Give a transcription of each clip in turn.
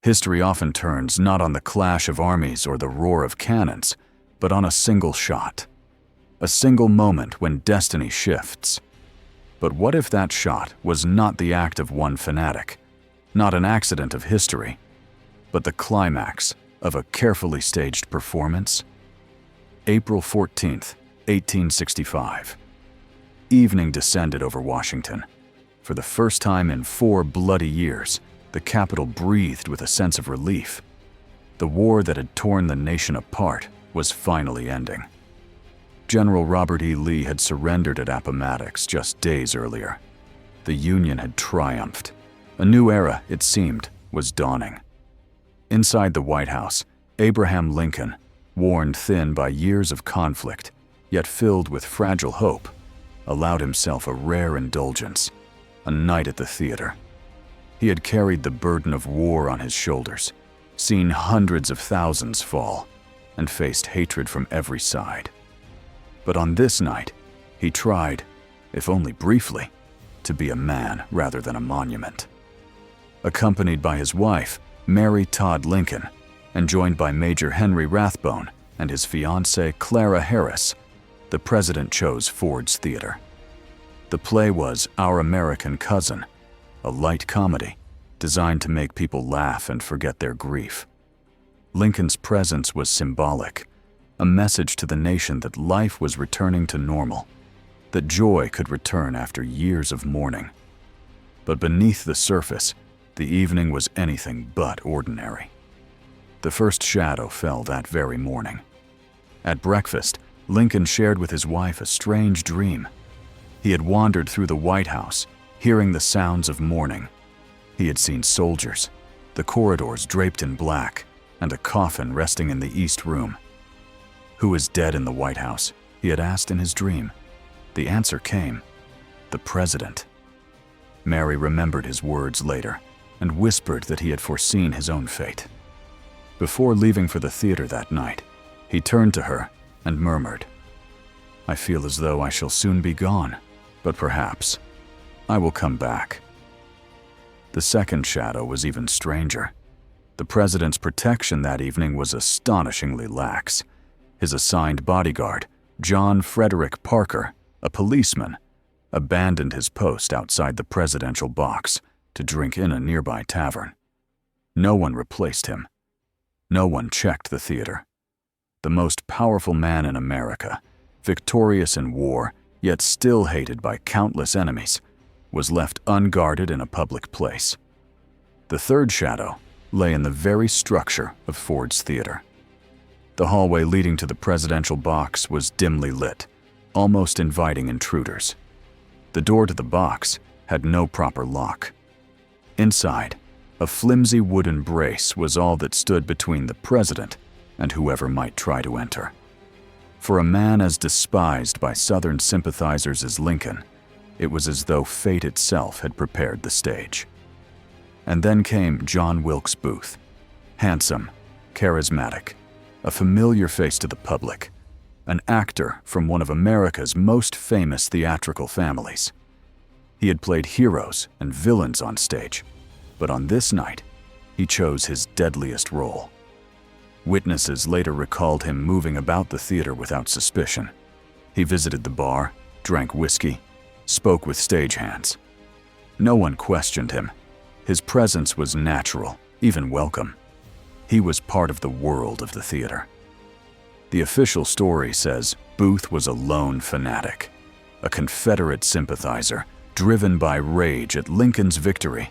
History often turns not on the clash of armies or the roar of cannons, but on a single shot. A single moment when destiny shifts. But what if that shot was not the act of one fanatic, not an accident of history, but the climax of a carefully staged performance? April 14th, 1865. Evening descended over Washington. For the first time in 4 bloody years, the capital breathed with a sense of relief. The war that had torn the nation apart was finally ending. General Robert E. Lee had surrendered at Appomattox just days earlier. The Union had triumphed. A new era, it seemed, was dawning. Inside the White House, Abraham Lincoln, worn thin by years of conflict, yet filled with fragile hope, allowed himself a rare indulgence, a night at the theater. He had carried the burden of war on his shoulders, seen hundreds of thousands fall, and faced hatred from every side. But on this night, he tried, if only briefly, to be a man rather than a monument. Accompanied by his wife, Mary Todd Lincoln, and joined by Major Henry Rathbone and his fiancée Clara Harris, the president chose Ford's Theater. The play was Our American Cousin, a light comedy designed to make people laugh and forget their grief. Lincoln's presence was symbolic, a message to the nation that life was returning to normal, that joy could return after years of mourning. But beneath the surface, the evening was anything but ordinary. The first shadow fell that very morning. At breakfast, Lincoln shared with his wife a strange dream. He had wandered through the White House, hearing the sounds of mourning. He had seen soldiers, the corridors draped in black, and a coffin resting in the East Room. Who is dead in the White House? He had asked in his dream. The answer came: the president. Mary remembered his words later and whispered that he had foreseen his own fate. Before leaving for the theater that night, he turned to her and murmured, "I feel as though I shall soon be gone, but perhaps I will come back." The second shadow was even stranger. The president's protection that evening was astonishingly lax. His assigned bodyguard, John Frederick Parker, a policeman, abandoned his post outside the presidential box to drink in a nearby tavern. No one replaced him. No one checked the theater. The most powerful man in America, victorious in war, yet still hated by countless enemies, was left unguarded in a public place. The third shadow lay in the very structure of Ford's Theater. The hallway leading to the presidential box was dimly lit, almost inviting intruders. The door to the box had no proper lock. Inside, a flimsy wooden brace was all that stood between the president and whoever might try to enter. For a man as despised by Southern sympathizers as Lincoln, it was as though fate itself had prepared the stage. And then came John Wilkes Booth, handsome, charismatic, a familiar face to the public, an actor from one of America's most famous theatrical families. He had played heroes and villains on stage, but on this night, he chose his deadliest role. Witnesses later recalled him moving about the theater without suspicion. He visited the bar, drank whiskey, spoke with stagehands. No one questioned him. His presence was natural, even welcome. He was part of the world of the theater. The official story says Booth was a lone fanatic, a Confederate sympathizer driven by rage at Lincoln's victory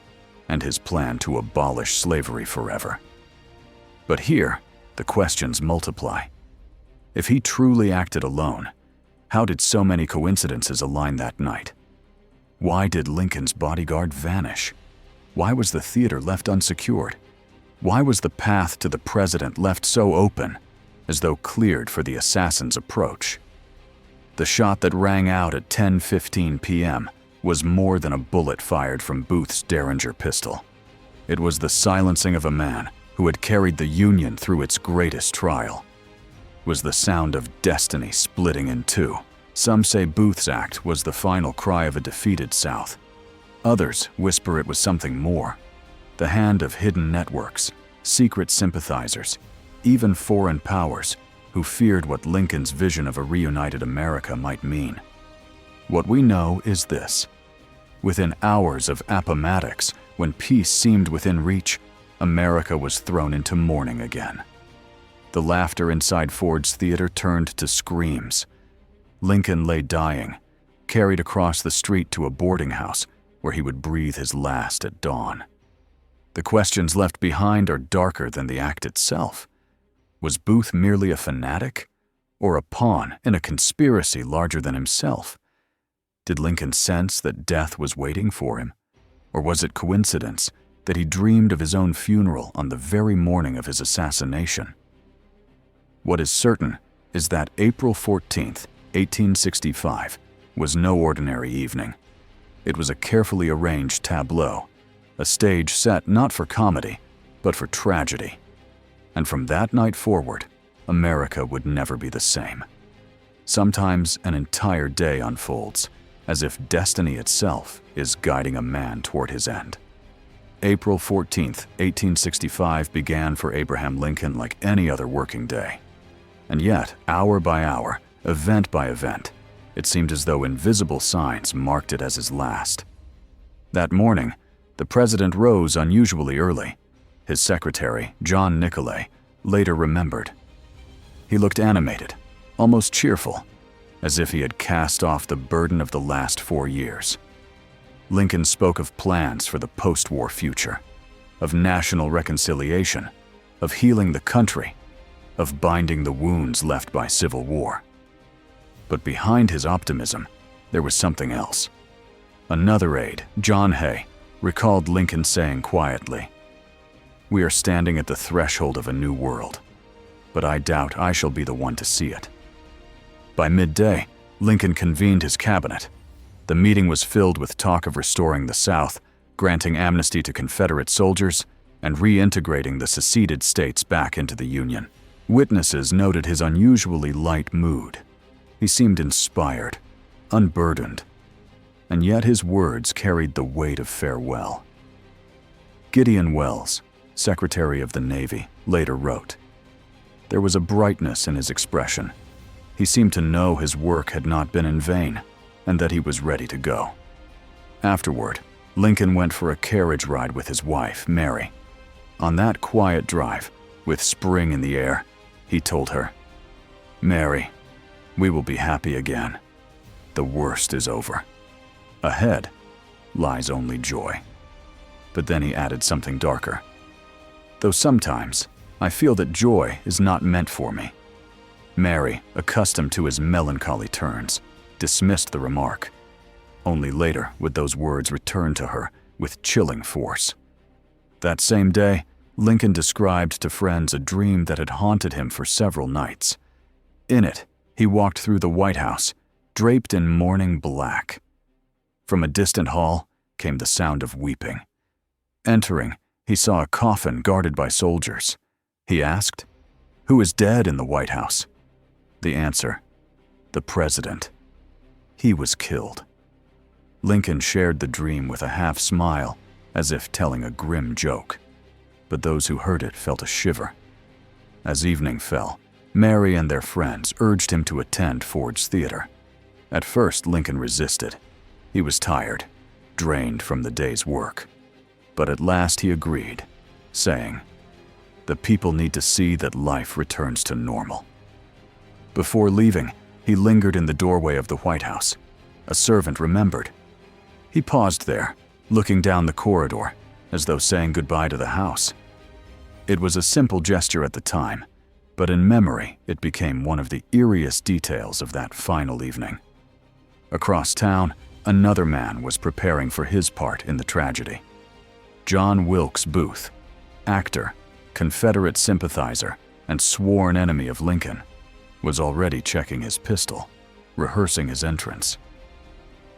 and his plan to abolish slavery forever. But here, the questions multiply. If he truly acted alone, how did so many coincidences align that night? Why did Lincoln's bodyguard vanish? Why was the theater left unsecured? Why was the path to the president left so open, as though cleared for the assassin's approach? The shot that rang out at 10:15 p.m. was more than a bullet fired from Booth's Derringer pistol. It was the silencing of a man who had carried the Union through its greatest trial. It was the sound of destiny splitting in two. Some say Booth's act was the final cry of a defeated South. Others whisper it was something more, the hand of hidden networks, secret sympathizers, even foreign powers who feared what Lincoln's vision of a reunited America might mean. What we know is this: within hours of Appomattox, when peace seemed within reach, America was thrown into mourning again. The laughter inside Ford's Theater turned to screams. Lincoln lay dying, carried across the street to a boarding house where he would breathe his last at dawn. The questions left behind are darker than the act itself. Was Booth merely a fanatic, or a pawn in a conspiracy larger than himself? Did Lincoln sense that death was waiting for him, or was it coincidence that he dreamed of his own funeral on the very morning of his assassination? What is certain is that April 14th, 1865, was no ordinary evening. It was a carefully arranged tableau, a stage set not for comedy, but for tragedy. And from that night forward, America would never be the same. Sometimes an entire day unfolds, as if destiny itself is guiding a man toward his end. April 14th, 1865 began for Abraham Lincoln like any other working day. And yet, hour by hour, event by event, it seemed as though invisible signs marked it as his last. That morning, the president rose unusually early. His secretary, John Nicolay, later remembered. He looked animated, almost cheerful, as if he had cast off the burden of the last 4 years. Lincoln spoke of plans for the post-war future, of national reconciliation, of healing the country, of binding the wounds left by civil war. But behind his optimism, there was something else. Another aide, John Hay, recalled Lincoln saying quietly, "We are standing at the threshold of a new world, but I doubt I shall be the one to see it." By midday, Lincoln convened his cabinet. The meeting was filled with talk of restoring the South, granting amnesty to Confederate soldiers, and reintegrating the seceded states back into the Union. Witnesses noted his unusually light mood. He seemed inspired, unburdened, and yet his words carried the weight of farewell. Gideon Welles, Secretary of the Navy, later wrote, "There was a brightness in his expression. He seemed to know his work had not been in vain, and that he was ready to go." Afterward, Lincoln went for a carriage ride with his wife, Mary. On that quiet drive, with spring in the air, he told her, "Mary, we will be happy again. The worst is over. Ahead lies only joy." But then he added something darker. "Though sometimes I feel that joy is not meant for me." Mary, accustomed to his melancholy turns, dismissed the remark. Only later would those words return to her with chilling force. That same day, Lincoln described to friends a dream that had haunted him for several nights. In it, he walked through the White House, draped in mourning black. From a distant hall came the sound of weeping. Entering, he saw a coffin guarded by soldiers. He asked, "Who is dead in the White House?" The answer, "The President. He was killed." Lincoln shared the dream with a half smile, as if telling a grim joke. But those who heard it felt a shiver. As evening fell, Mary and their friends urged him to attend Ford's Theater. At first, Lincoln resisted. He was tired, drained from the day's work. But at last he agreed, saying, "The people need to see that life returns to normal." Before leaving, he lingered in the doorway of the White House. A servant remembered. He paused there, looking down the corridor, as though saying goodbye to the house. It was a simple gesture at the time, but in memory it became one of the eeriest details of that final evening. Across town, another man was preparing for his part in the tragedy. John Wilkes Booth, actor, Confederate sympathizer, and sworn enemy of Lincoln, was already checking his pistol, rehearsing his entrance.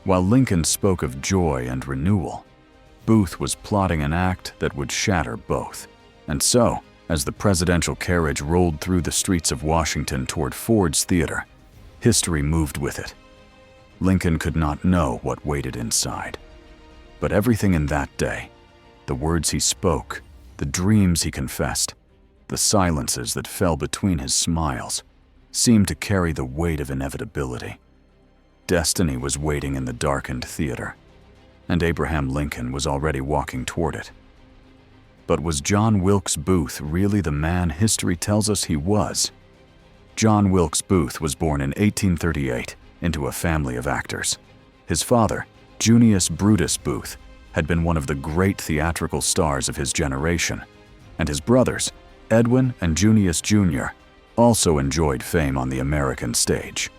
While Lincoln spoke of joy and renewal, Booth was plotting an act that would shatter both. And so, as the presidential carriage rolled through the streets of Washington toward Ford's Theater, history moved with it. Lincoln could not know what waited inside. But everything in that day, the words he spoke, The dreams he confessed, the silences that fell between his smiles, seemed to carry the weight of inevitability. Destiny was waiting in the darkened theater, and Abraham Lincoln was already walking toward it. But was John Wilkes Booth really the man history tells us he was? John Wilkes Booth was born in 1838 into a family of actors. His father, Junius Brutus Booth, had been one of the great theatrical stars of his generation, and his brothers, Edwin and Junius Jr., also enjoyed fame on the American stage.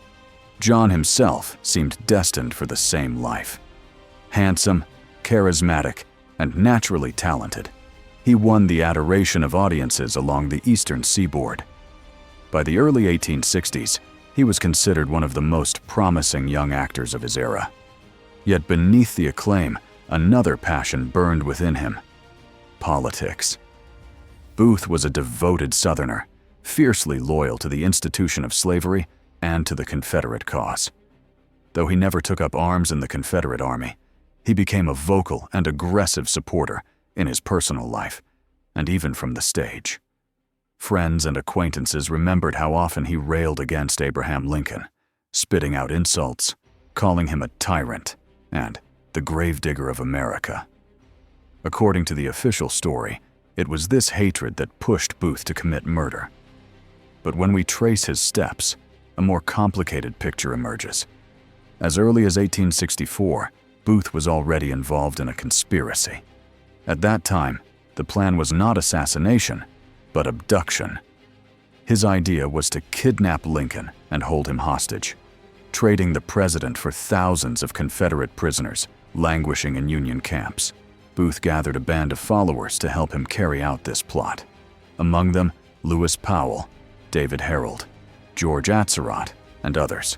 John himself seemed destined for the same life. Handsome, charismatic, and naturally talented, he won the adoration of audiences along the eastern seaboard. By the early 1860s, he was considered one of the most promising young actors of his era. Yet beneath the acclaim, another passion burned within him: politics. Booth was a devoted Southerner, fiercely loyal to the institution of slavery and to the Confederate cause. Though he never took up arms in the Confederate Army, he became a vocal and aggressive supporter in his personal life, and even from the stage. Friends and acquaintances remembered how often he railed against Abraham Lincoln, spitting out insults, calling him a tyrant, and the gravedigger of America. According to the official story, it was this hatred that pushed Booth to commit murder. But when we trace his steps, a more complicated picture emerges. As early as 1864, Booth was already involved in a conspiracy. At that time, the plan was not assassination, but abduction. His idea was to kidnap Lincoln and hold him hostage, trading the president for thousands of Confederate prisoners languishing in Union camps. Booth gathered a band of followers to help him carry out this plot. Among them, Lewis Powell, David Harold, George Atzerodt, and others.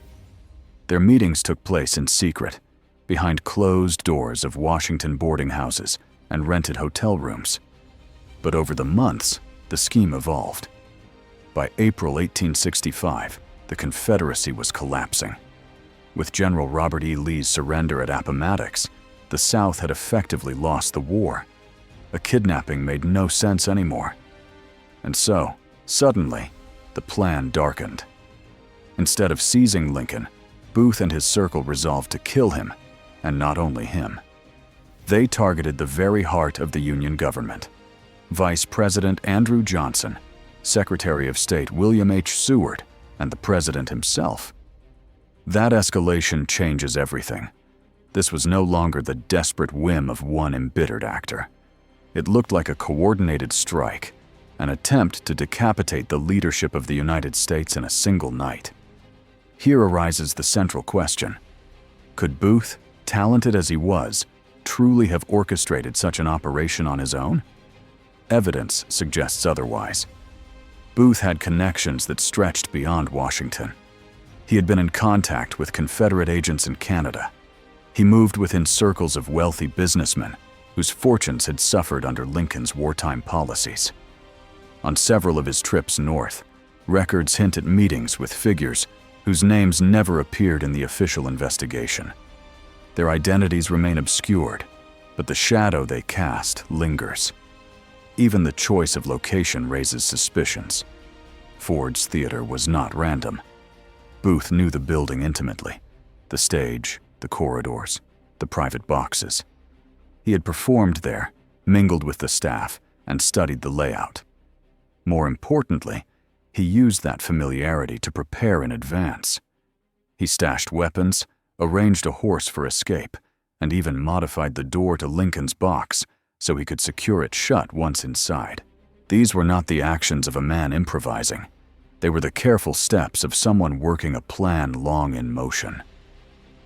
Their meetings took place in secret, behind closed doors of Washington boarding houses and rented hotel rooms. But over the months, the scheme evolved. By April 1865, the Confederacy was collapsing. With General Robert E. Lee's surrender at Appomattox, the South had effectively lost the war. A kidnapping made no sense anymore. And so, suddenly, the plan darkened. Instead of seizing Lincoln, Booth and his circle resolved to kill him, and not only him. They targeted the very heart of the Union government: Vice President Andrew Johnson, Secretary of State William H. Seward, and the President himself. That escalation changes everything. This was no longer the desperate whim of one embittered actor. It looked like a coordinated strike, an attempt to decapitate the leadership of the United States in a single night. Here arises the central question: could Booth, talented as he was, truly have orchestrated such an operation on his own? Evidence suggests otherwise. Booth had connections that stretched beyond Washington. He had been in contact with Confederate agents in Canada. He moved within circles of wealthy businessmen whose fortunes had suffered under Lincoln's wartime policies. On several of his trips north, records hint at meetings with figures whose names never appeared in the official investigation. Their identities remain obscured, but the shadow they cast lingers. Even the choice of location raises suspicions. Ford's Theater was not random. Booth knew the building intimately: the stage, the corridors, the private boxes. He had performed there, mingled with the staff, and studied the layout. More importantly, he used that familiarity to prepare in advance. He stashed weapons, arranged a horse for escape, and even modified the door to Lincoln's box so he could secure it shut once inside. These were not the actions of a man improvising. They were the careful steps of someone working a plan long in motion.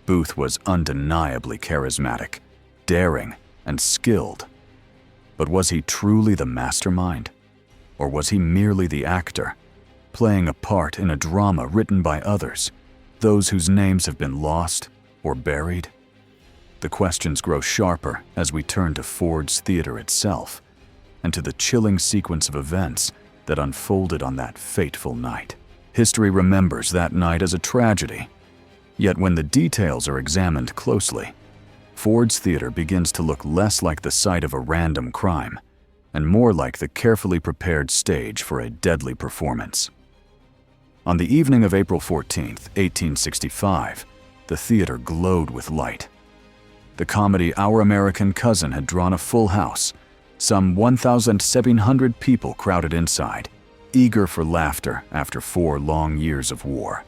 Booth was undeniably charismatic, daring, and skilled. But was he truly the mastermind? Or was he merely the actor, playing a part in a drama written by others, those whose names have been lost or buried? The questions grow sharper as we turn to Ford's Theater itself, and to the chilling sequence of events that unfolded on that fateful night. History remembers that night as a tragedy. Yet when the details are examined closely, Ford's Theater begins to look less like the site of a random crime and more like the carefully prepared stage for a deadly performance. On the evening of April 14, 1865, the theater glowed with light. The comedy Our American Cousin had drawn a full house. Some 1,700 people crowded inside, eager for laughter after 4 long years of war.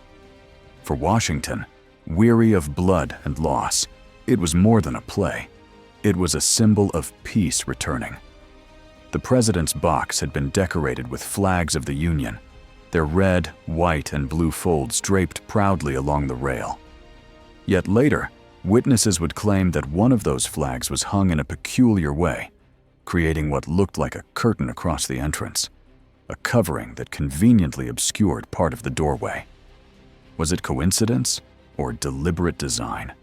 For Washington, weary of blood and loss, it was more than a play. It was a symbol of peace returning. The president's box had been decorated with flags of the Union, their red, white, and blue folds draped proudly along the rail. Yet later, witnesses would claim that one of those flags was hung in a peculiar way, creating what looked like a curtain across the entrance, a covering that conveniently obscured part of the doorway. Was it coincidence or deliberate design?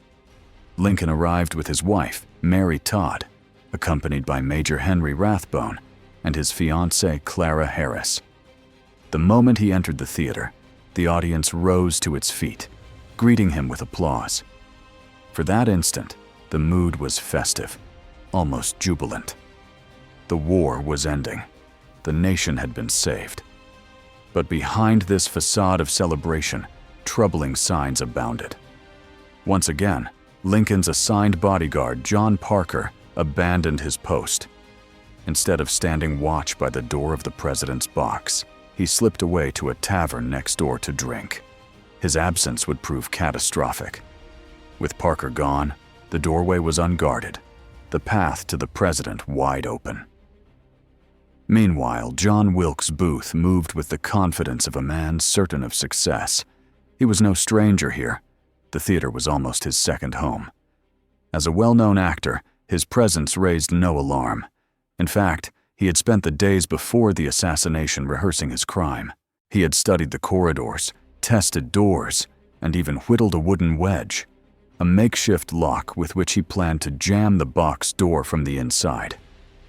Lincoln arrived with his wife, Mary Todd, accompanied by Major Henry Rathbone and his fiancée, Clara Harris. The moment he entered the theater, the audience rose to its feet, greeting him with applause. For that instant, the mood was festive, almost jubilant. The war was ending. The nation had been saved. But behind this facade of celebration, troubling signs abounded. Once again, Lincoln's assigned bodyguard, John Parker, abandoned his post. Instead of standing watch by the door of the president's box, he slipped away to a tavern next door to drink. His absence would prove catastrophic. With Parker gone, the doorway was unguarded, the path to the president wide open. Meanwhile, John Wilkes Booth moved with the confidence of a man certain of success. He was no stranger here. The theater was almost his second home. As a well-known actor, his presence raised no alarm. In fact, he had spent the days before the assassination rehearsing his crime. He had studied the corridors, tested doors, and even whittled a wooden wedge, a makeshift lock with which he planned to jam the box door from the inside,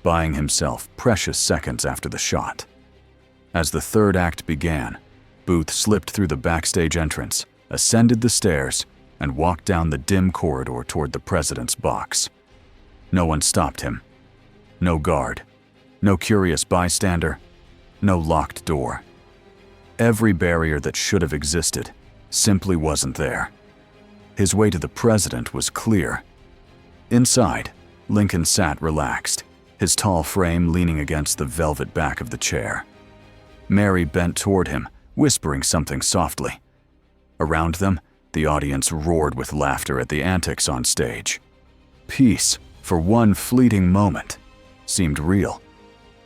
buying himself precious seconds after the shot. As the third act began, Booth slipped through the backstage entrance, ascended the stairs, and walked down the dim corridor toward the president's box. No one stopped him. No guard. No curious bystander. No locked door. Every barrier that should have existed simply wasn't there. His way to the president was clear. Inside, Lincoln sat relaxed, his tall frame leaning against the velvet back of the chair. Mary bent toward him, whispering something softly. Around them, the audience roared with laughter at the antics on stage. Peace, for one fleeting moment, seemed real.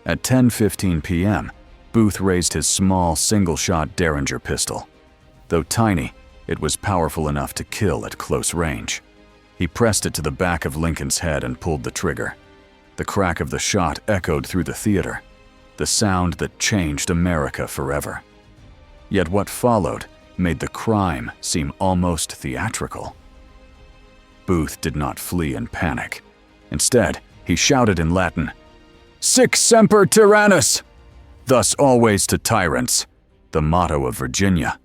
At 10:15 p.m., Booth raised his small, single-shot Derringer pistol. Though tiny, it was powerful enough to kill at close range. He pressed it to the back of Lincoln's head and pulled the trigger. The crack of the shot echoed through the theater, the sound that changed America forever. Yet what followed made the crime seem almost theatrical. Booth did not flee in panic. Instead, he shouted in Latin, "Sic semper tyrannis! Thus always to tyrants," the motto of Virginia.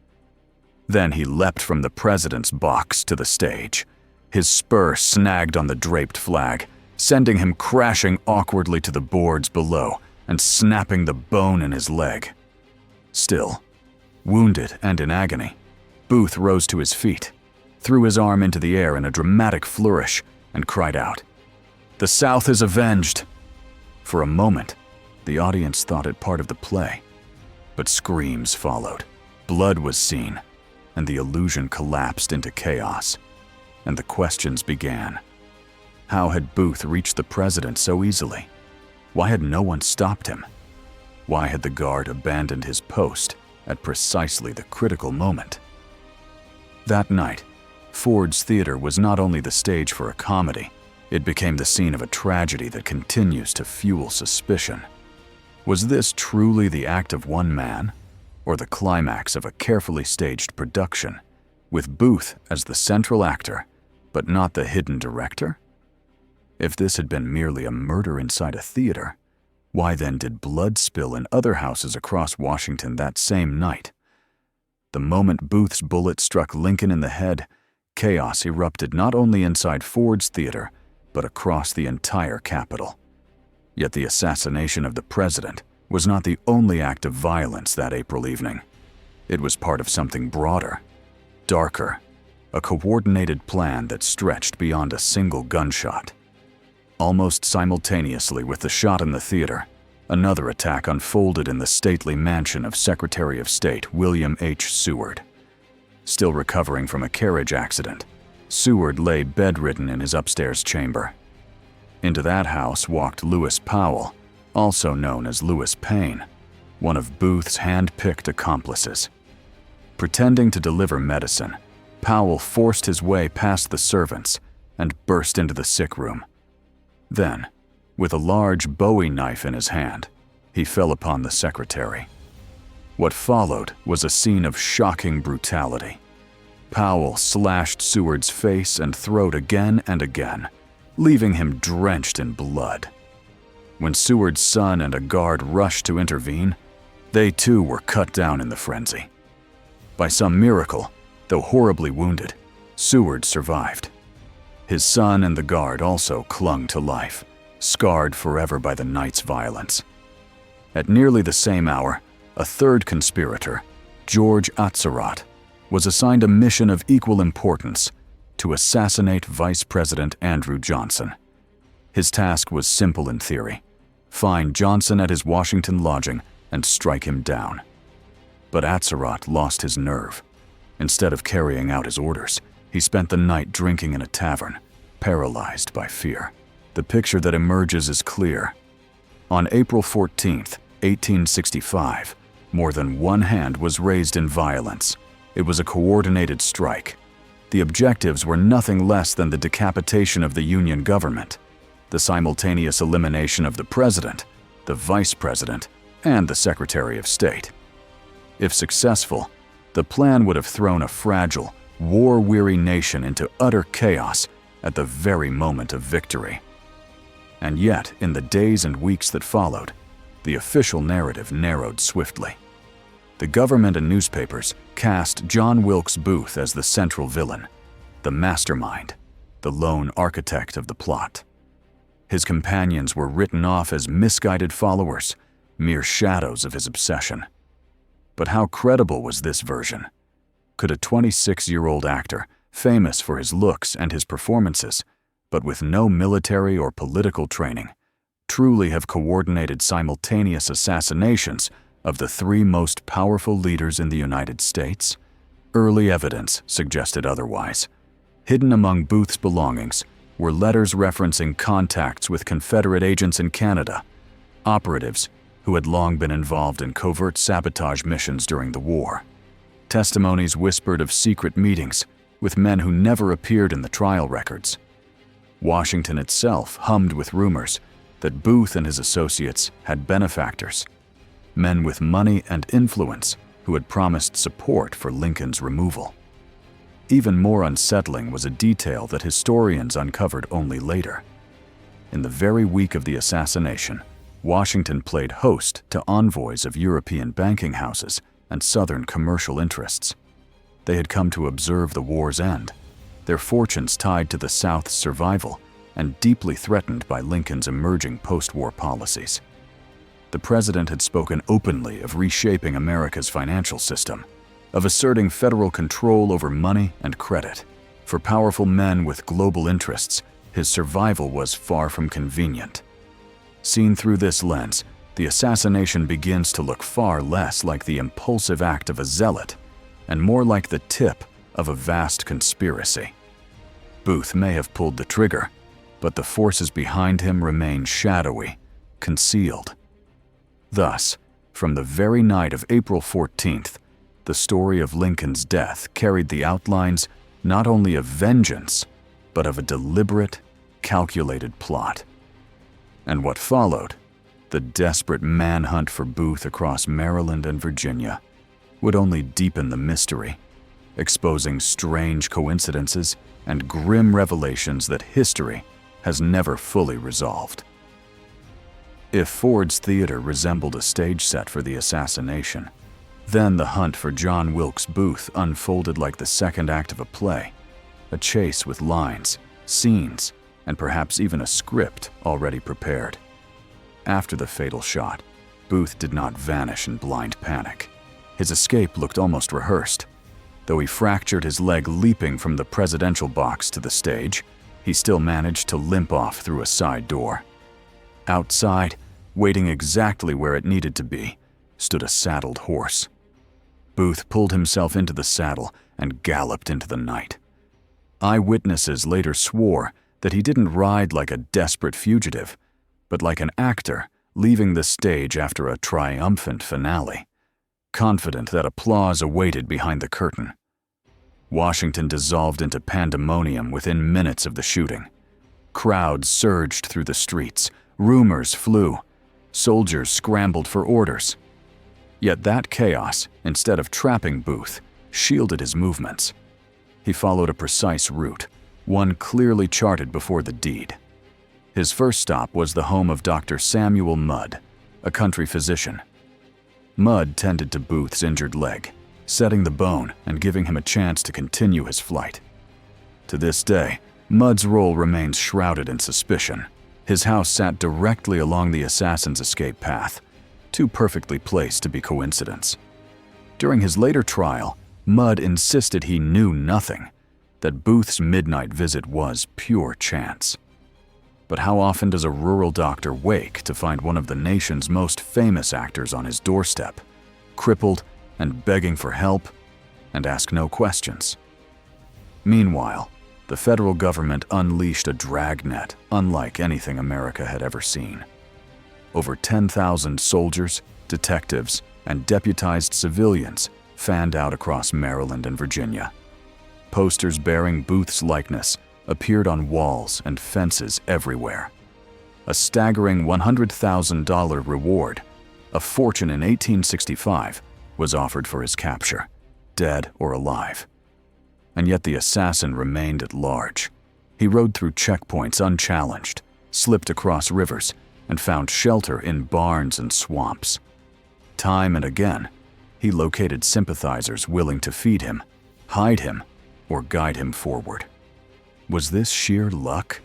Then he leapt from the president's box to the stage. His spur snagged on the draped flag, sending him crashing awkwardly to the boards below and snapping the bone in his leg. Still, wounded and in agony, Booth rose to his feet, threw his arm into the air in a dramatic flourish, and cried out, "The South is avenged!" For a moment, the audience thought it part of the play. But screams followed, blood was seen, and the illusion collapsed into chaos. And the questions began. How had Booth reached the president so easily? Why had no one stopped him? Why had the guard abandoned his post at precisely the critical moment? That night, Ford's Theater was not only the stage for a comedy, it became the scene of a tragedy that continues to fuel suspicion. Was this truly the act of one man, or the climax of a carefully staged production, with Booth as the central actor, but not the hidden director? If this had been merely a murder inside a theater, why then did blood spill in other houses across Washington that same night? The moment Booth's bullet struck Lincoln in the head, chaos erupted not only inside Ford's Theater, but across the entire Capitol. Yet the assassination of the president was not the only act of violence that April evening. It was part of something broader, darker, a coordinated plan that stretched beyond a single gunshot. Almost simultaneously with the shot in the theater, another attack unfolded in the stately mansion of Secretary of State William H. Seward. Still recovering from a carriage accident, Seward lay bedridden in his upstairs chamber. Into that house walked Lewis Powell, also known as Lewis Payne, one of Booth's hand-picked accomplices. Pretending to deliver medicine, Powell forced his way past the servants and burst into the sick room. Then, with a large Bowie knife in his hand, he fell upon the secretary. What followed was a scene of shocking brutality. Powell slashed Seward's face and throat again and again, leaving him drenched in blood. When Seward's son and a guard rushed to intervene, they too were cut down in the frenzy. By some miracle, though horribly wounded, Seward survived. His son and the guard also clung to life, scarred forever by the night's violence. At nearly the same hour, a third conspirator, George Atzerodt, was assigned a mission of equal importance: to assassinate Vice President Andrew Johnson. His task was simple in theory: find Johnson at his Washington lodging and strike him down. But Atzerodt lost his nerve. Instead of carrying out his orders, he spent the night drinking in a tavern, paralyzed by fear. The picture that emerges is clear. On April 14, 1865, more than one hand was raised in violence. It was a coordinated strike. The objectives were nothing less than the decapitation of the Union government, the simultaneous elimination of the president, the vice president, and the Secretary of State. If successful, the plan would have thrown a fragile, war-weary nation into utter chaos at the very moment of victory. And yet, in the days and weeks that followed, the official narrative narrowed swiftly. The government and newspapers cast John Wilkes Booth as the central villain, the mastermind, the lone architect of the plot. His companions were written off as misguided followers, mere shadows of his obsession. But how credible was this version? Could a 26-year-old actor, famous for his looks and his performances, but with no military or political training, truly have coordinated simultaneous assassinations of the three most powerful leaders in the United States? Early evidence suggested otherwise. Hidden among Booth's belongings were letters referencing contacts with Confederate agents in Canada, operatives who had long been involved in covert sabotage missions during the war. Testimonies whispered of secret meetings with men who never appeared in the trial records. Washington itself hummed with rumors that Booth and his associates had benefactors, men with money and influence who had promised support for Lincoln's removal. Even more unsettling was a detail that historians uncovered only later. In the very week of the assassination, Washington played host to envoys of European banking houses and Southern commercial interests. They had come to observe the war's end, their fortunes tied to the South's survival and deeply threatened by Lincoln's emerging post-war policies. The president had spoken openly of reshaping America's financial system, of asserting federal control over money and credit. For powerful men with global interests, his survival was far from convenient. Seen through this lens, the assassination begins to look far less like the impulsive act of a zealot and more like the tip of a vast conspiracy. Booth may have pulled the trigger, but the forces behind him remain shadowy, concealed. Thus, from the very night of April 14th, the story of Lincoln's death carried the outlines not only of vengeance, but of a deliberate, calculated plot. And what followed, the desperate manhunt for Booth across Maryland and Virginia, would only deepen the mystery, exposing strange coincidences and grim revelations that history has never fully resolved. If Ford's Theater resembled a stage set for the assassination, then the hunt for John Wilkes Booth unfolded like the second act of a play, a chase with lines, scenes, and perhaps even a script already prepared. after the fatal shot, Booth did not vanish in blind panic. His escape looked almost rehearsed. Though he fractured his leg leaping from the presidential box to the stage, he still managed to limp off through a side door. Outside, waiting exactly where it needed to be, stood a saddled horse. Booth pulled himself into the saddle and galloped into the night. Eyewitnesses later swore that he didn't ride like a desperate fugitive, but like an actor leaving the stage after a triumphant finale, confident that applause awaited behind the curtain. Washington dissolved into pandemonium within minutes of the shooting. Crowds surged through the streets, rumors flew, soldiers scrambled for orders. Yet that chaos, instead of trapping Booth, shielded his movements. He followed a precise route, one clearly charted before the deed. His first stop was the home of Dr. Samuel Mudd, a country physician. Mudd tended to Booth's injured leg, setting the bone and giving him a chance to continue his flight. To this day, Mudd's role remains shrouded in suspicion. His house sat directly along the assassin's escape path, too perfectly placed to be coincidence. During his later trial, Mudd insisted he knew nothing, that Booth's midnight visit was pure chance. But how often does a rural doctor wake to find one of the nation's most famous actors on his doorstep, crippled and begging for help, and ask no questions? Meanwhile, the federal government unleashed a dragnet unlike anything America had ever seen. Over 10,000 soldiers, detectives, and deputized civilians fanned out across Maryland and Virginia. Posters bearing Booth's likeness appeared on walls and fences everywhere. A staggering $100,000 reward, a fortune in 1865, was offered for his capture, dead or alive. And yet the assassin remained at large. He rode through checkpoints unchallenged, slipped across rivers, and found shelter in barns and swamps. Time and again, he located sympathizers willing to feed him, hide him, or guide him forward. Was this sheer luck?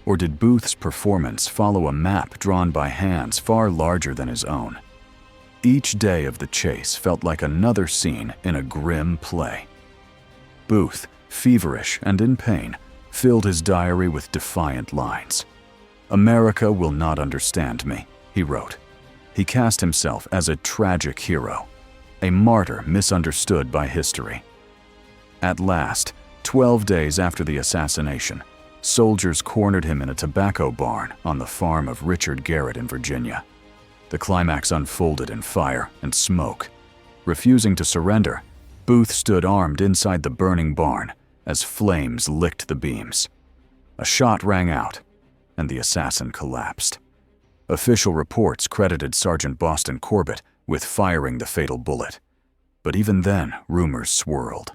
Or did Booth's performance follow a map drawn by hands far larger than his own? Each day of the chase felt like another scene in a grim play. Booth, feverish and in pain, filled his diary with defiant lines. "America will not understand me," he wrote. He cast himself as a tragic hero, a martyr misunderstood by history. At last, 12 days after the assassination, soldiers cornered him in a tobacco barn on the farm of Richard Garrett in Virginia. The climax unfolded in fire and smoke. Refusing to surrender, Booth stood armed inside the burning barn as flames licked the beams. A shot rang out, and the assassin collapsed. Official reports credited Sergeant Boston Corbett with firing the fatal bullet. But even then, rumors swirled.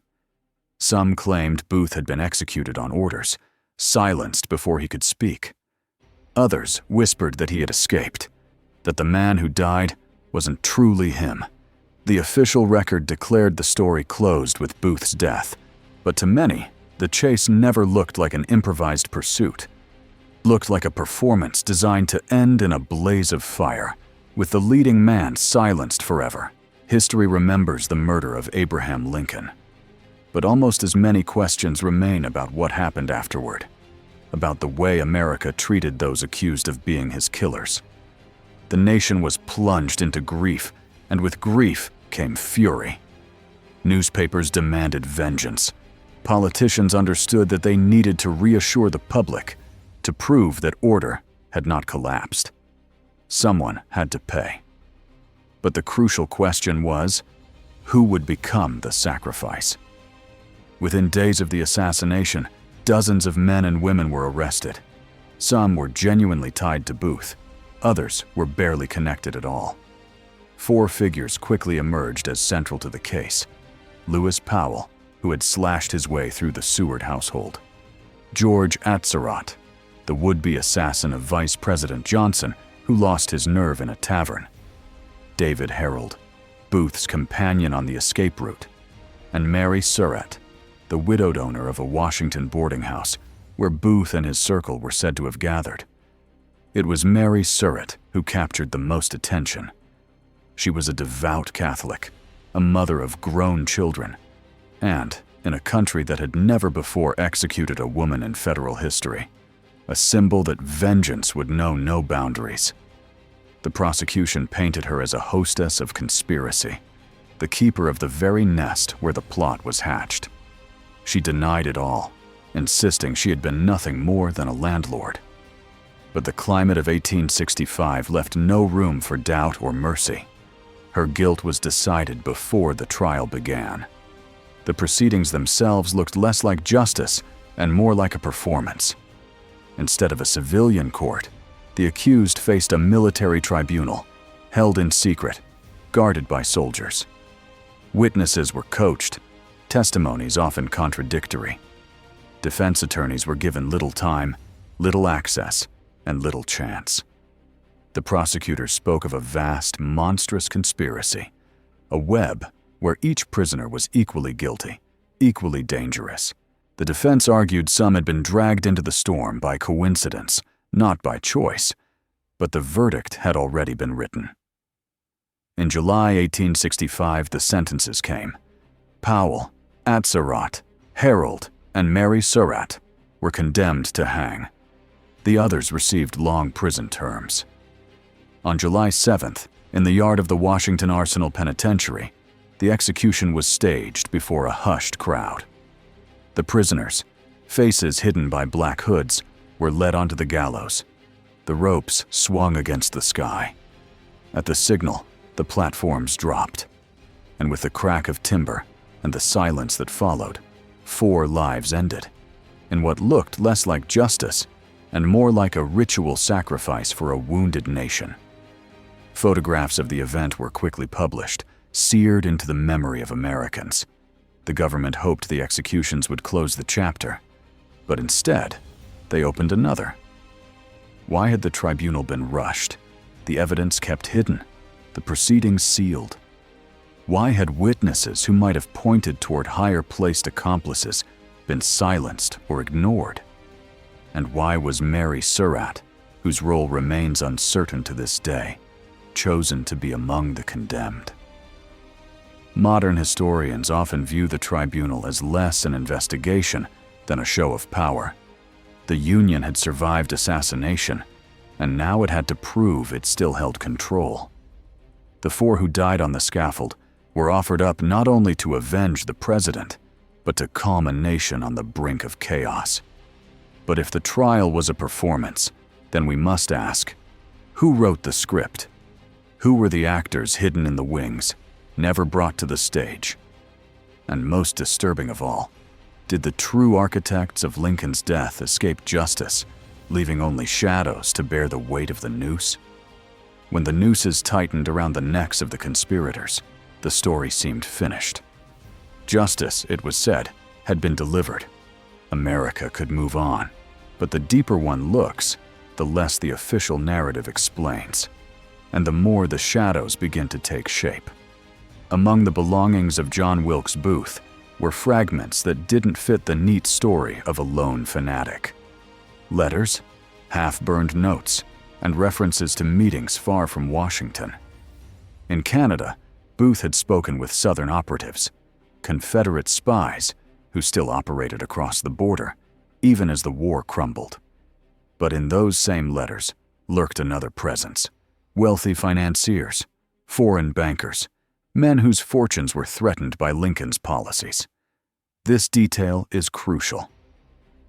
Some claimed Booth had been executed on orders, silenced before he could speak. Others whispered that he had escaped, that the man who died wasn't truly him. The official record declared the story closed with Booth's death, but to many, the chase never looked like an improvised pursuit. Looked like a performance designed to end in a blaze of fire, with the leading man silenced forever. History remembers the murder of Abraham Lincoln. But almost as many questions remain about what happened afterward, about the way America treated those accused of being his killers. The nation was plunged into grief, and with grief came fury. Newspapers demanded vengeance. Politicians understood that they needed to reassure the public, to prove that order had not collapsed. Someone had to pay. But the crucial question was, who would become the sacrifice? Within days of the assassination, dozens of men and women were arrested. Some were genuinely tied to Booth. Others were barely connected at all. 4 figures quickly emerged as central to the case. Lewis Powell, who had slashed his way through the Seward household. George Atzerodt, the would-be assassin of Vice President Johnson, who lost his nerve in a tavern. David Harold, Booth's companion on the escape route. And Mary Surratt, the widowed owner of a Washington boarding house where Booth and his circle were said to have gathered. It was Mary Surratt who captured the most attention. She was a devout Catholic, a mother of grown children, and, in a country that had never before executed a woman in federal history, a symbol that vengeance would know no boundaries. The prosecution painted her as a hostess of conspiracy, the keeper of the very nest where the plot was hatched. She denied it all, insisting she had been nothing more than a landlord. But the climate of 1865 left no room for doubt or mercy. Her guilt was decided before the trial began. The proceedings themselves looked less like justice and more like a performance. Instead of a civilian court, the accused faced a military tribunal, held in secret, guarded by soldiers. Witnesses were coached, testimonies often contradictory. Defense attorneys were given little time, little access, and little chance. The prosecutors spoke of a vast, monstrous conspiracy, a web where each prisoner was equally guilty, equally dangerous. The defense argued some had been dragged into the storm by coincidence, not by choice, but the verdict had already been written. In July 1865, the sentences came. Powell, Atzerodt, Harold, and Mary Surratt were condemned to hang. The others received long prison terms. On July 7th, in the yard of the Washington Arsenal Penitentiary, the execution was staged before a hushed crowd. The prisoners, faces hidden by black hoods, were led onto the gallows. The ropes swung against the sky. At the signal, the platforms dropped. And with the crack of timber and the silence that followed, 4 lives ended, in what looked less like justice and more like a ritual sacrifice for a wounded nation. Photographs of the event were quickly published, seared into the memory of Americans. The government hoped the executions would close the chapter, but instead, they opened another. Why had the tribunal been rushed, the evidence kept hidden, the proceedings sealed? Why had witnesses who might have pointed toward higher-placed accomplices been silenced or ignored? And why was Mary Surratt, whose role remains uncertain to this day, chosen to be among the condemned? Modern historians often view the tribunal as less an investigation than a show of power. The Union had survived assassination, and now it had to prove it still held control. The 4 who died on the scaffold were offered up not only to avenge the president, but to calm a nation on the brink of chaos. But if the trial was a performance, then we must ask, who wrote the script? Who were the actors hidden in the wings, never brought to the stage? And most disturbing of all, did the true architects of Lincoln's death escape justice, leaving only shadows to bear the weight of the noose? When the nooses tightened around the necks of the conspirators, the story seemed finished. Justice, it was said, had been delivered. America could move on, but the deeper one looks, the less the official narrative explains, and the more the shadows begin to take shape. Among the belongings of John Wilkes Booth were fragments that didn't fit the neat story of a lone fanatic. Letters, half-burned notes, and references to meetings far from Washington. In Canada, Booth had spoken with Southern operatives, Confederate spies who still operated across the border, even as the war crumbled. But in those same letters lurked another presence: wealthy financiers, foreign bankers, men whose fortunes were threatened by Lincoln's policies. This detail is crucial.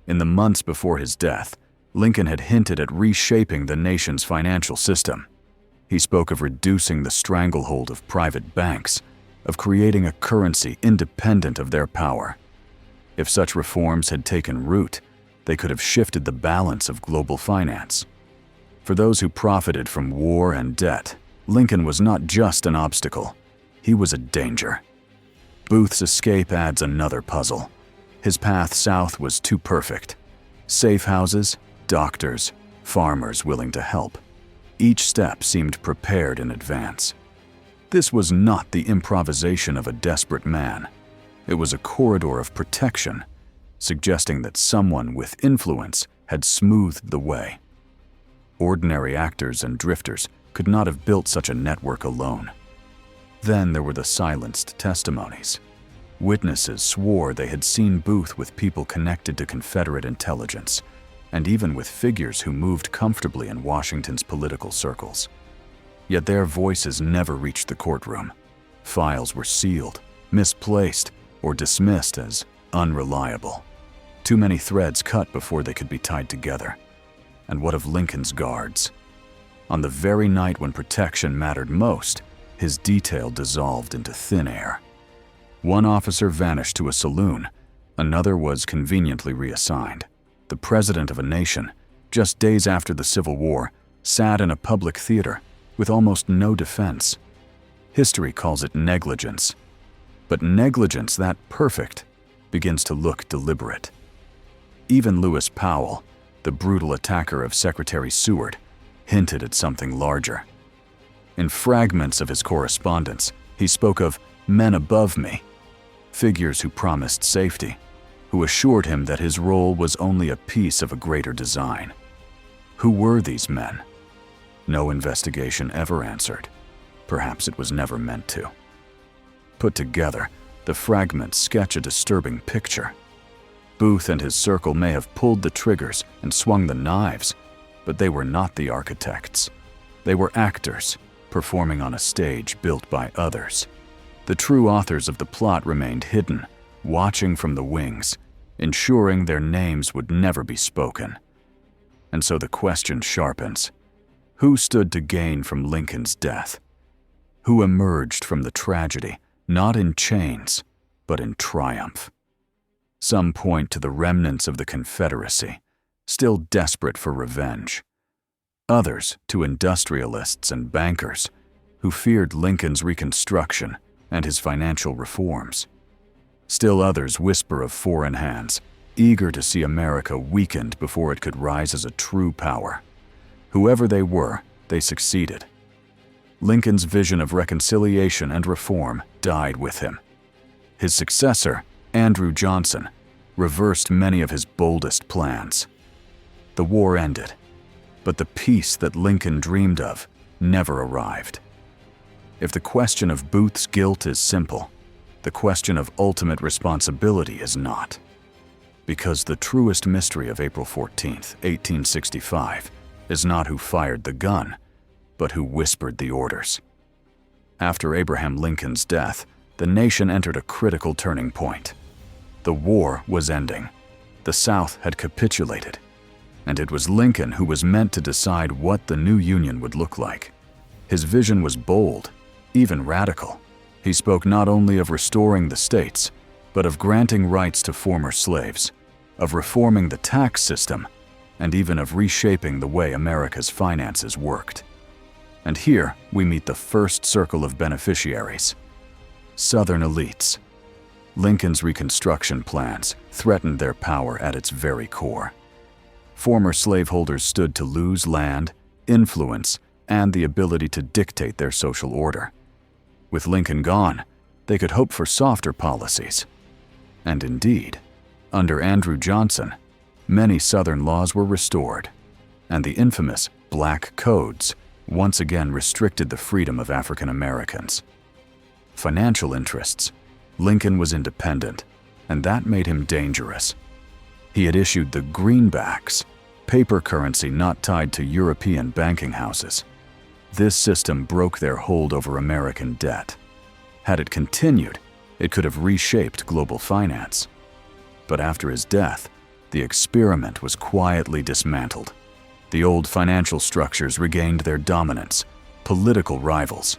In the months before his death, Lincoln had hinted at reshaping the nation's financial system. He spoke of reducing the stranglehold of private banks, of creating a currency independent of their power. If such reforms had taken root, they could have shifted the balance of global finance. For those who profited from war and debt, Lincoln was not just an obstacle, he was a danger. Booth's escape adds another puzzle. His path south was too perfect. Safe houses, doctors, farmers willing to help. Each step seemed prepared in advance. This was not the improvisation of a desperate man. It was a corridor of protection, suggesting that someone with influence had smoothed the way. Ordinary actors and drifters could not have built such a network alone. Then there were the silenced testimonies. Witnesses swore they had seen Booth with people connected to Confederate intelligence, and even with figures who moved comfortably in Washington's political circles. Yet their voices never reached the courtroom. Files were sealed, misplaced, or dismissed as unreliable. Too many threads cut before they could be tied together. And what of Lincoln's guards? On the very night when protection mattered most, his detail dissolved into thin air. One officer vanished to a saloon, another was conveniently reassigned. The president of a nation, just days after the Civil War, sat in a public theater with almost no defense. History calls it negligence. But negligence that perfect begins to look deliberate. Even Lewis Powell, the brutal attacker of Secretary Seward, hinted at something larger. In fragments of his correspondence, he spoke of men above me, figures who promised safety, who assured him that his role was only a piece of a greater design. Who were these men? No investigation ever answered. Perhaps it was never meant to. Put together, the fragments sketch a disturbing picture. Booth and his circle may have pulled the triggers and swung the knives, but they were not the architects. They were actors, performing on a stage built by others. The true authors of the plot remained hidden, watching from the wings, ensuring their names would never be spoken. And so the question sharpens. Who stood to gain from Lincoln's death? Who emerged from the tragedy, not in chains, but in triumph? Some point to the remnants of the Confederacy, still desperate for revenge. Others to industrialists and bankers who feared Lincoln's Reconstruction and his financial reforms. Still others whisper of foreign hands, eager to see America weakened before it could rise as a true power. Whoever they were, they succeeded. Lincoln's vision of reconciliation and reform died with him. His successor, Andrew Johnson, reversed many of his boldest plans. The war ended, but the peace that Lincoln dreamed of never arrived. If the question of Booth's guilt is simple, the question of ultimate responsibility is not. Because the truest mystery of April 14th, 1865, is not who fired the gun, but who whispered the orders. After Abraham Lincoln's death, the nation entered a critical turning point. The war was ending. The South had capitulated. And it was Lincoln who was meant to decide what the new Union would look like. His vision was bold, even radical. He spoke not only of restoring the states, but of granting rights to former slaves, of reforming the tax system, and even of reshaping the way America's finances worked. And here we meet the first circle of beneficiaries: Southern elites. Lincoln's Reconstruction plans threatened their power at its very core. Former slaveholders stood to lose land, influence, and the ability to dictate their social order. With Lincoln gone, they could hope for softer policies. And indeed, under Andrew Johnson, many Southern laws were restored, and the infamous Black Codes once again restricted the freedom of African Americans. Financial interests. Lincoln was independent, and that made him dangerous. He had issued the greenbacks, paper currency not tied to European banking houses. This system broke their hold over American debt. Had it continued, it could have reshaped global finance. But after his death, the experiment was quietly dismantled. The old financial structures regained their dominance, political rivals.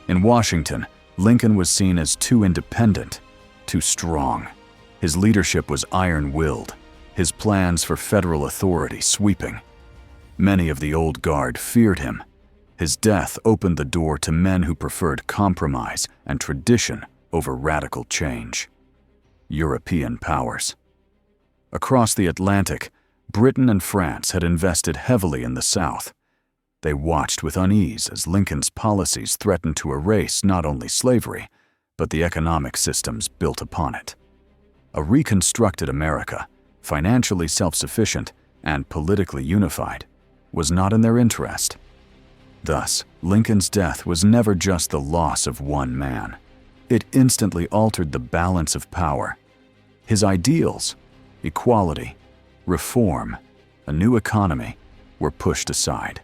In Washington, Lincoln was seen as too independent, too strong. His leadership was iron-willed, his plans for federal authority sweeping. Many of the old guard feared him. His death opened the door to men who preferred compromise and tradition over radical change. European powers. Across the Atlantic, Britain and France had invested heavily in the South. They watched with unease as Lincoln's policies threatened to erase not only slavery, but the economic systems built upon it. A reconstructed America, financially self-sufficient and politically unified, was not in their interest. Thus, Lincoln's death was never just the loss of one man. It instantly altered the balance of power. His ideals, equality, reform, a new economy, were pushed aside.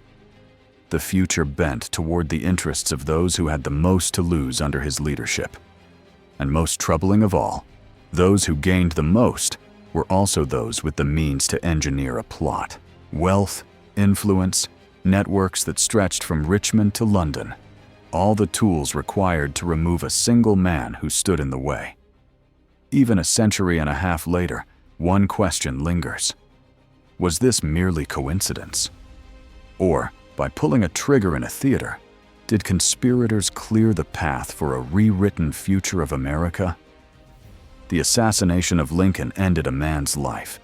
The future bent toward the interests of those who had the most to lose under his leadership. And most troubling of all, those who gained the most were also those with the means to engineer a plot. Wealth, influence, networks that stretched from Richmond to London, all the tools required to remove a single man who stood in the way. Even a century and a half later, one question lingers. Was this merely coincidence? Or, by pulling a trigger in a theater, did conspirators clear the path for a rewritten future of America? The assassination of Lincoln ended a man's life,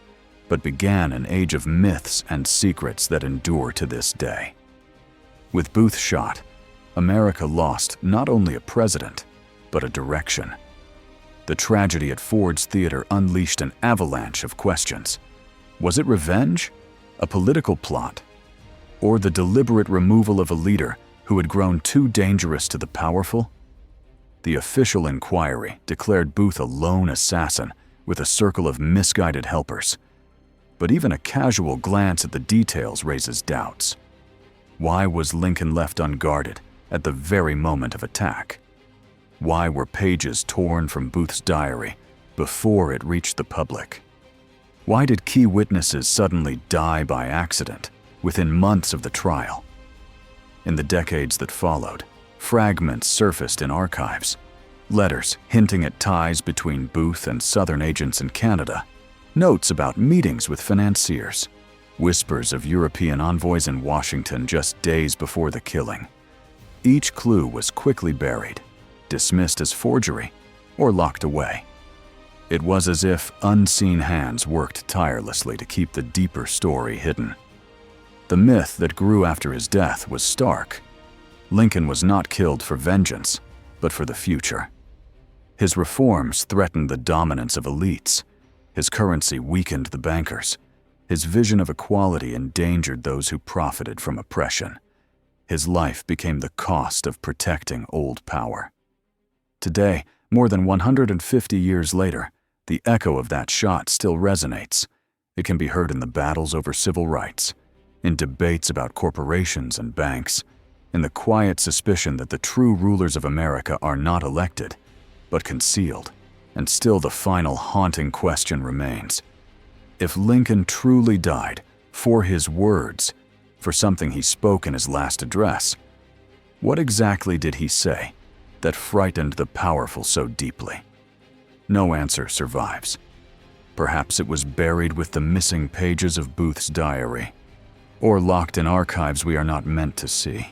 but began an age of myths and secrets that endure to this day. With Booth shot, America lost not only a president, but a direction. The tragedy at Ford's Theater unleashed an avalanche of questions. Was it revenge, a political plot, or the deliberate removal of a leader who had grown too dangerous to the powerful? The official inquiry declared Booth a lone assassin with a circle of misguided helpers. But even a casual glance at the details raises doubts. Why was Lincoln left unguarded at the very moment of attack? Why were pages torn from Booth's diary before it reached the public? Why did key witnesses suddenly die by accident within months of the trial? In the decades that followed, fragments surfaced in archives, letters hinting at ties between Booth and Southern agents in Canada, notes about meetings with financiers, whispers of European envoys in Washington just days before the killing. Each clue was quickly buried, dismissed as forgery, or locked away. It was as if unseen hands worked tirelessly to keep the deeper story hidden. The myth that grew after his death was stark. Lincoln was not killed for vengeance, but for the future. His reforms threatened the dominance of elites. His currency weakened the bankers. His vision of equality endangered those who profited from oppression. His life became the cost of protecting old power. Today, more than 150 years later, the echo of that shot still resonates. It can be heard in the battles over civil rights, in debates about corporations and banks, in the quiet suspicion that the true rulers of America are not elected, but concealed. And still the final haunting question remains. If Lincoln truly died for his words, for something he spoke in his last address, what exactly did he say that frightened the powerful so deeply? No answer survives. Perhaps it was buried with the missing pages of Booth's diary, or locked in archives we are not meant to see.